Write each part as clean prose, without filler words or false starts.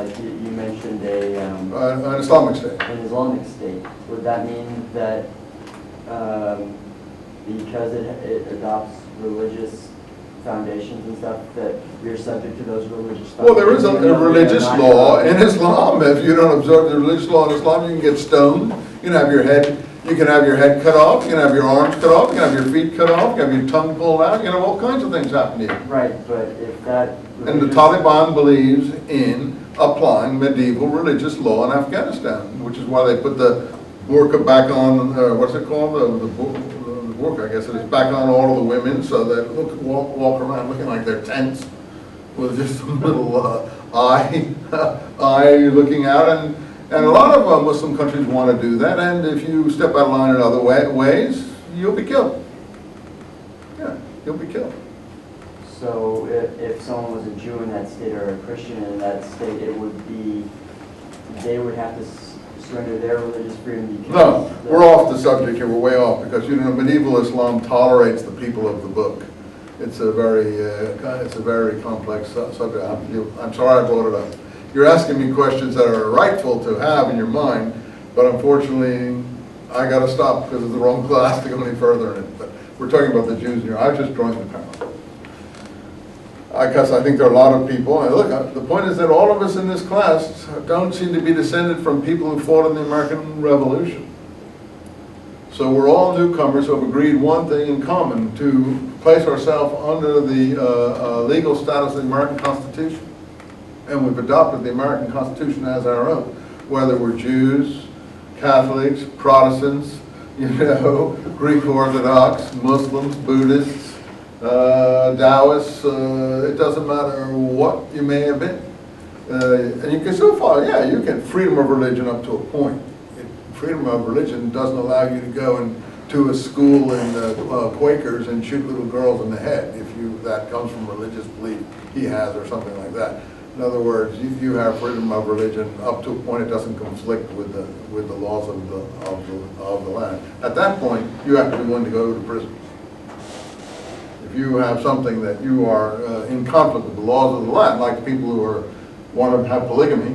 like you mentioned an Islamic state. an Islamic state. Would that mean that because it adopts religious foundations and stuff, that you're subject to those religious foundations? Well, there is a religious law in Islam. If you don't observe the religious law in Islam, you can get stoned. You can have your head. You can have your head cut off. You can have your arms cut off. You can have your feet cut off. You can have your tongue pulled out. You can have all kinds of things happen to you. Right, but if that And the Taliban believes in applying medieval religious law in Afghanistan, which is why they put the burqa back on. What's it called? The burqa, I guess it is, back on all of the women, so that walk around looking like they're tents with just a little eye looking out. And a lot of Muslim countries want to do that, and if you step out of line in other ways, you'll be killed. Yeah, you'll be killed. So if someone was a Jew in that state or a Christian in that state, it would be, they would have to surrender their religious freedom because... No, we're off the subject here, we're way off, because medieval Islam tolerates the people of the book. It's a very complex subject. I'm sorry I brought it up. You're asking me questions that are rightful to have in your mind, but unfortunately, I got to stop because it's the wrong class to go any further in it. But we're talking about the Jews here. I was just drawing the parallel. Because I think there are a lot of people, and look, the point is that all of us in this class don't seem to be descended from people who fought in the American Revolution. So we're all newcomers who have agreed one thing in common, to place ourselves under the legal status of the American Constitution. And we've adopted the American Constitution as our own, whether we're Jews, Catholics, Protestants, Greek Orthodox, Muslims, Buddhists, Taoists, it doesn't matter what you may have been. And you can still follow, you get freedom of religion up to a point. Freedom of religion doesn't allow you to go into a school in Quakers and shoot little girls in the head, if that comes from religious belief he has or something like that. In other words, you have freedom of religion up to a point it doesn't conflict with the laws of the land. At that point, you have to be willing to go to prison. If you have something that you are in conflict with the laws of the land, like people who want to have polygamy.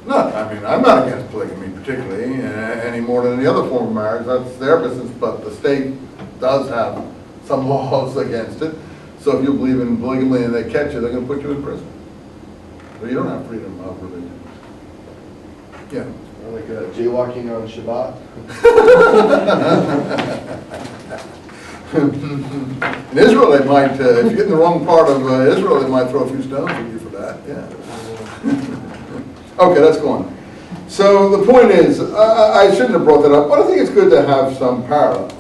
I'm not against polygamy particularly, any more than any other form of marriage. That's their business, but the state does have some laws against it. So if you believe in polygamy and they catch you, they're going to put you in prison. So you don't have freedom of religion. Yeah. Like jaywalking on Shabbat. In Israel, they might, if you get in the wrong part of Israel, they might throw a few stones at you for that. Yeah. Okay, let's go on. So the point is, I shouldn't have brought that up, but I think it's good to have some parallels.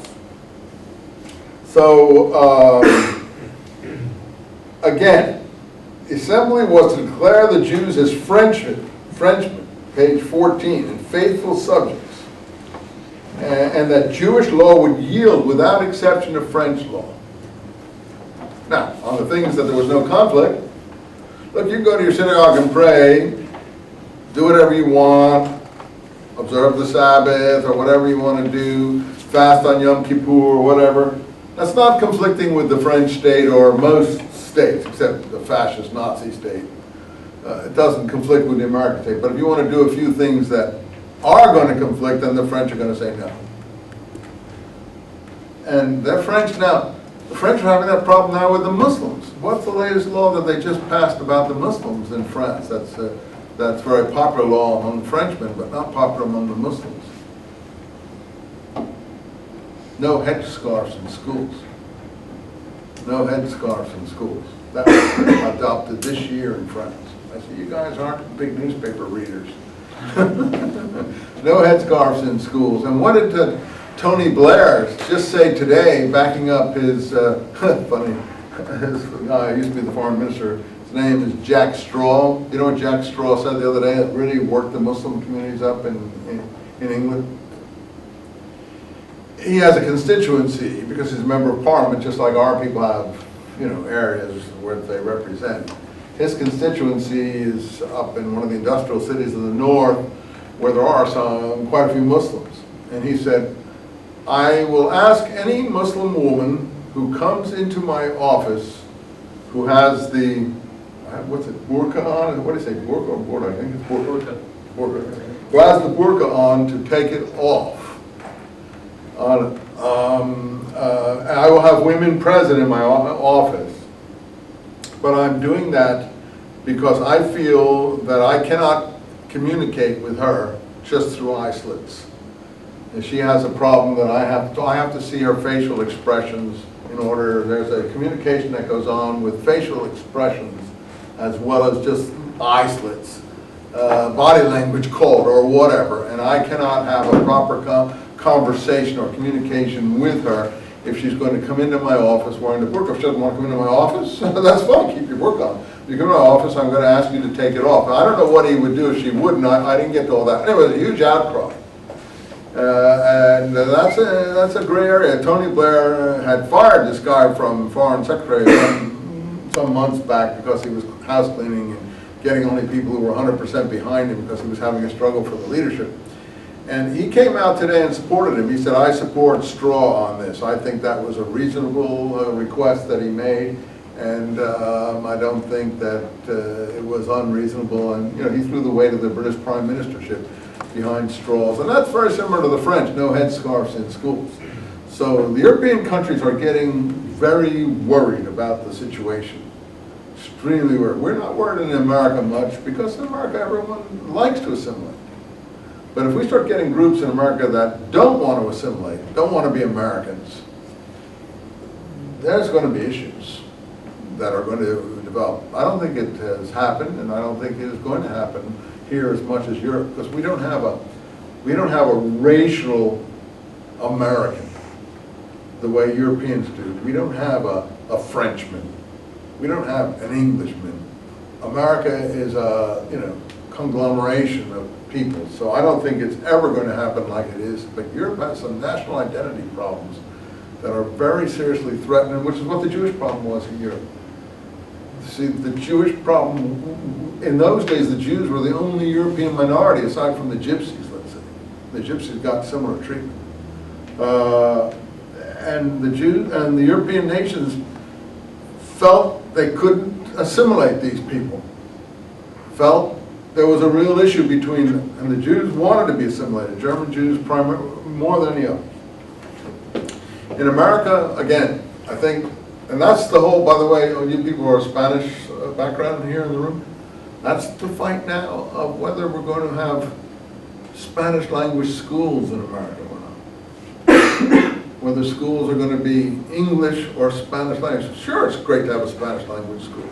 So, again, the assembly was to declare the Jews as Frenchmen, page 14, and faithful subjects, and that Jewish law would yield without exception to French law. Now, on the things that there was no conflict, look, you can go to your synagogue and pray, do whatever you want, observe the Sabbath or whatever you want to do, fast on Yom Kippur or whatever. That's not conflicting with the French state or most states, except the fascist Nazi state. It doesn't conflict with the American state. But if you want to do a few things that are going to conflict, then the French are going to say no. And they're French now. The French are having that problem now with the Muslims. What's the latest law that they just passed about the Muslims in France? That's very popular law among Frenchmen, but not popular among the Muslims. No headscarves in schools. No headscarves in schools. That was adopted this year in France. I said, you guys aren't big newspaper readers. No headscarves in schools. And what did Tony Blair just say today, backing up his, funny, his guy who used to be the foreign minister, his name is Jack Straw. You know what Jack Straw said the other day? It really worked the Muslim communities up in England. He has a constituency because he's a member of parliament, just like our people have, areas where they represent. His constituency is up in one of the industrial cities of the north, where there are quite a few Muslims. And he said, I will ask any Muslim woman who comes into my office who has the what's it, burqa on? What do you say, burqa or burqa? I think it's burqa. Burqa. Who has the burqa on to take it off. I will have women present in my office, but I'm doing that because I feel that I cannot communicate with her just through eye slits. If she has a problem, that I have to see her facial expressions in order. There's a communication that goes on with facial expressions as well as just eye slits, body language code or whatever, and I cannot have a proper conversation or communication with her if she's going to come into my office wearing the burqa. If she doesn't want to come into my office, that's fine, keep your burqa on. If you come to my office, I'm going to ask you to take it off. Now, I don't know what he would do if she wouldn't. I didn't get to all that. Anyway, it was a huge outcry. And that's a gray area. Tony Blair had fired this guy from Foreign Secretary some months back because he was house cleaning and getting only people who were 100% behind him because he was having a struggle for the leadership. And he came out today and supported him. He said, I support Straw on this. I think that was a reasonable request that he made, and I don't think that it was unreasonable. And you know, he threw the weight of the British Prime Ministership behind Straws. And that's very similar to the French, no headscarves in schools. So the European countries are getting very worried about the situation. Extremely worried. We're not worried in America much because in America everyone likes to assimilate. But if we start getting groups in America that don't want to assimilate, don't want to be Americans, there's going to be issues that are going to develop. I don't think it has happened, and I don't think it is going to happen here as much as Europe, because we don't have a racial American the way Europeans do. We don't have a Frenchman. We don't have an Englishman. America is a conglomeration of people. So I don't think it's ever going to happen like it is. But Europe has some national identity problems that are very seriously threatening, which is what the Jewish problem was in Europe. See, the Jewish problem, in those days, the Jews were the only European minority aside from the Gypsies, let's say. The Gypsies got similar treatment. And the Jews and the European nations felt they couldn't assimilate these people. Felt there was a real issue between them, and the Jews wanted to be assimilated. German Jews more than any others. In America, again, I think, and that's the whole, by the way, you people who are Spanish background here in the room, that's the fight now of whether we're going to have Spanish language schools in America or not. Whether schools are going to be English or Spanish language. Sure, it's great to have a Spanish language school.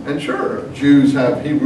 And sure, Jews have Hebrew